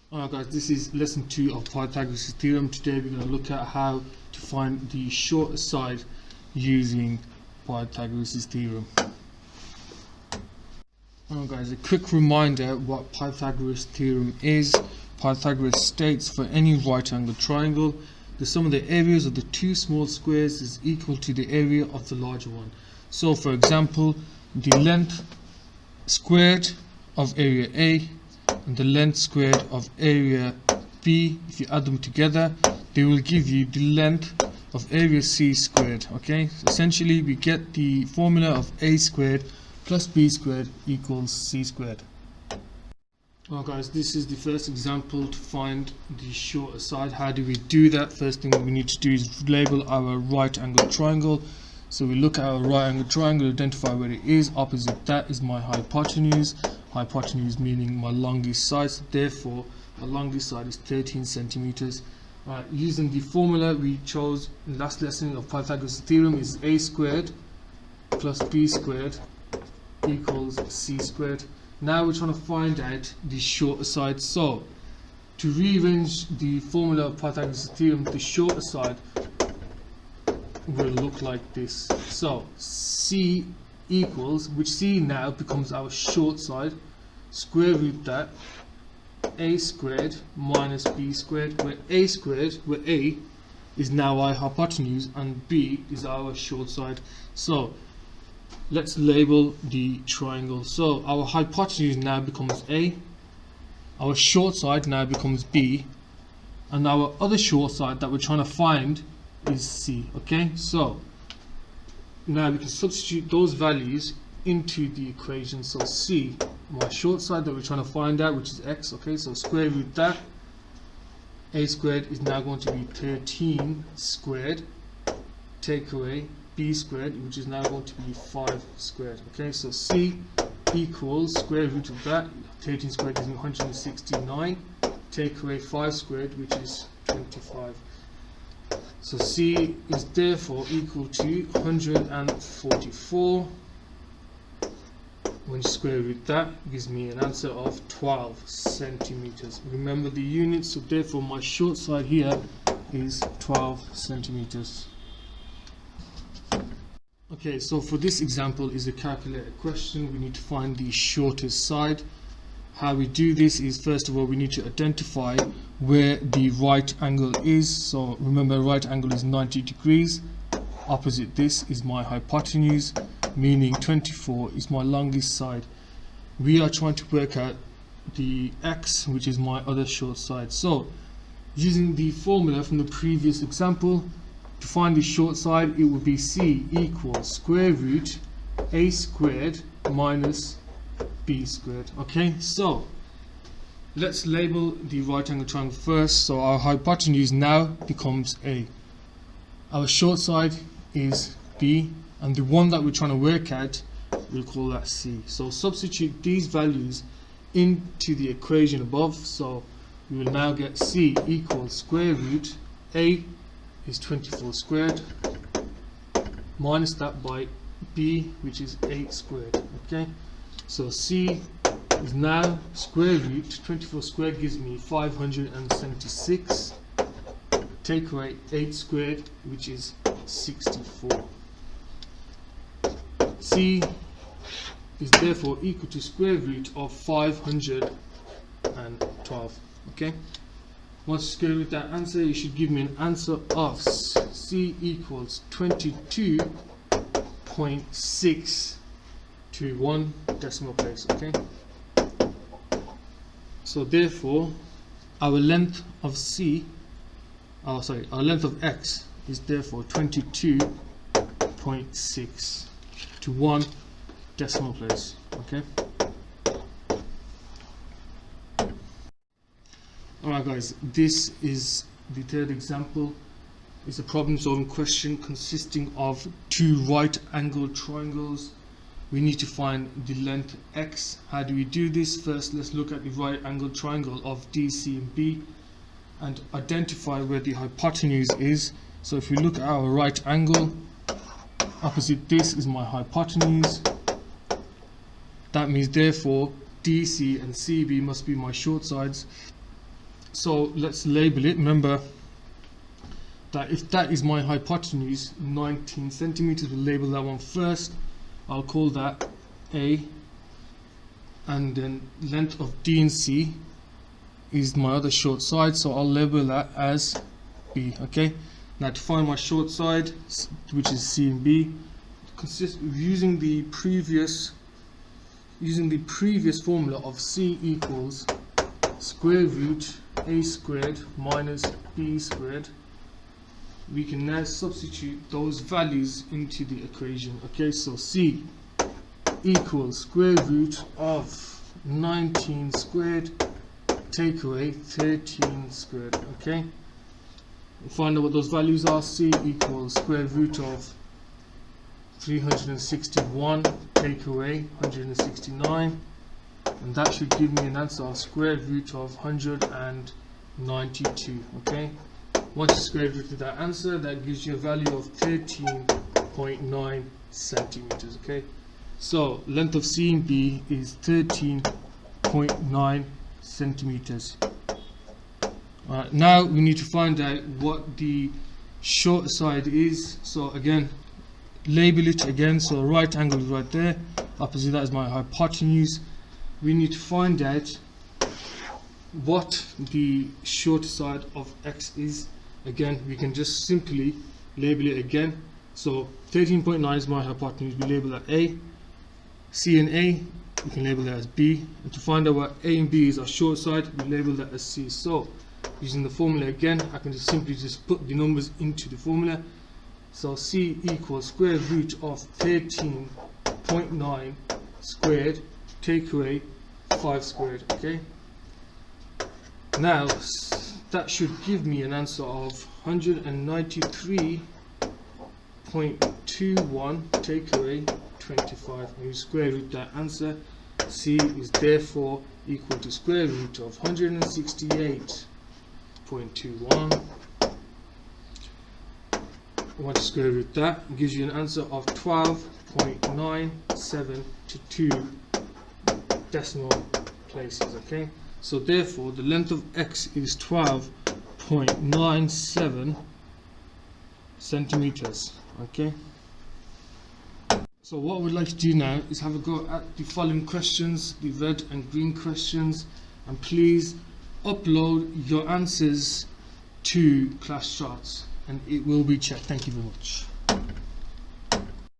Alright guys, this is lesson 2 of Pythagoras' theorem. Today we're going to look at how to find the shorter side using Pythagoras' theorem. Alright guys, a quick reminder what Pythagoras' theorem is. Pythagoras states for any right angle triangle, the sum of the areas of the two small squares is equal to the area of the larger one. So for example, the length squared of area A and the length squared of area B, if you add them together, they will give you the length of area C squared. Okay, so essentially we get the formula of A squared plus B squared equals C squared. Well guys, this is the first example to find the shorter side. How do we do that? First thing we need to do is label our right angle triangle. So we look at our right angle triangle, identify where it is. Opposite that is my hypotenuse. Hypotenuse meaning my longest side. So therefore, my longest side is 13 centimeters. Using the formula we chose in the last lesson of Pythagoras' theorem is A squared plus B squared equals C squared. Now we're trying to find out the shorter side. So to rearrange the formula of Pythagoras' theorem, the shorter side will look like this. So C equals, which C now becomes our short side, square root that, A squared minus B squared, where A is now our hypotenuse and B is our short side. So let's label the triangle. So our hypotenuse now becomes A, our short side now becomes B, and our other short side that we're trying to find is C. Okay, so now we can substitute those values into the equation. So C, my short side that we're trying to find out, which is x. Okay, so square root that, A squared is now going to be 13 squared, take away B squared, which is now going to be 5 squared. Okay, so C equals square root of that, 13 squared gives me 169, take away 5 squared, which is 25. So C is therefore equal to 144. When you square root that, gives me an answer of 12 centimeters. Remember the units, so therefore my short side here is 12 centimeters. Okay, so for this example is a calculated question. We need to find the shortest side. How we do this is, first of all, we need to identify where the right angle is. So remember, right angle is 90 degrees. Opposite this is my hypotenuse, meaning 24 is my longest side. We are trying to work out the x, which is my other short side. So using the formula from the previous example, to find the short side, it would be C equals square root A squared minus B squared. Okay, so let's label the right angle triangle first. So our hypotenuse now becomes A, our short side is B, and the one that we're trying to work out, we'll call that C. So substitute these values into the equation above. So we will now get C equals square root A is 24 squared minus that by B, which is 8 squared. Okay, so C is now square root 24 squared gives me 576, take away 8 squared, which is 64. C is therefore equal to square root of 512. Okay, once you square root that answer, you should give me an answer of C equals 22.6 to 1 decimal place. Okay, so therefore our length of our length of x is therefore 22.6 to 1 decimal place. Okay. Alright guys, this is the third example. It's a problem solving question consisting of two right angled triangles. We need to find the length x. How do we do this? First, let's look at the right angled triangle of D, C and B and identify where the hypotenuse is. So if we look at our right angle, opposite this is my hypotenuse. That means therefore DC and CB must be my short sides. So let's label it. Remember that if that is my hypotenuse, 19 centimeters, we'll label that one first. I'll call that A, and then length of D and C is my other short side, so I'll label that as B. Okay, now to find my short side, which is C and B, consists of using the previous formula of C equals square root A squared minus B squared. We can now substitute those values into the equation. Okay, so C equals square root of 19 squared take away 13 squared. Okay, we'll find out what those values are. C equals square root of 361 take away 169, and that should give me an answer of square root of 192. Okay, once you square root of that answer, that gives you a value of 13.9 centimeters. Okay, so length of C and B is 13.9 centimeters. Alright, now we need to find out what the short side is. So again, label it again. So right angle is right there, opposite that is my hypotenuse. We need to find out what the short side of X is. Again, we can just simply label it again. So 13.9 is my hypotenuse, we label that A. C and A, we can label that as B. And to find out what A and B is our short side, we label that as C. So using the formula again, I can just simply put the numbers into the formula. So C equals square root of 13.9 squared take away 5 squared. Okay, now that should give me an answer of 193.21 take away 25. When you square root that answer, C is therefore equal to square root of 168.21. Once you square root that, it gives you an answer of 12.972 decimal places. Okay, so therefore the length of X is 12.97 centimeters. Okay, so what we'd like to do now is have a go at the following questions, the red and green questions, and please upload your answers to class charts and it will be checked. Thank you very much.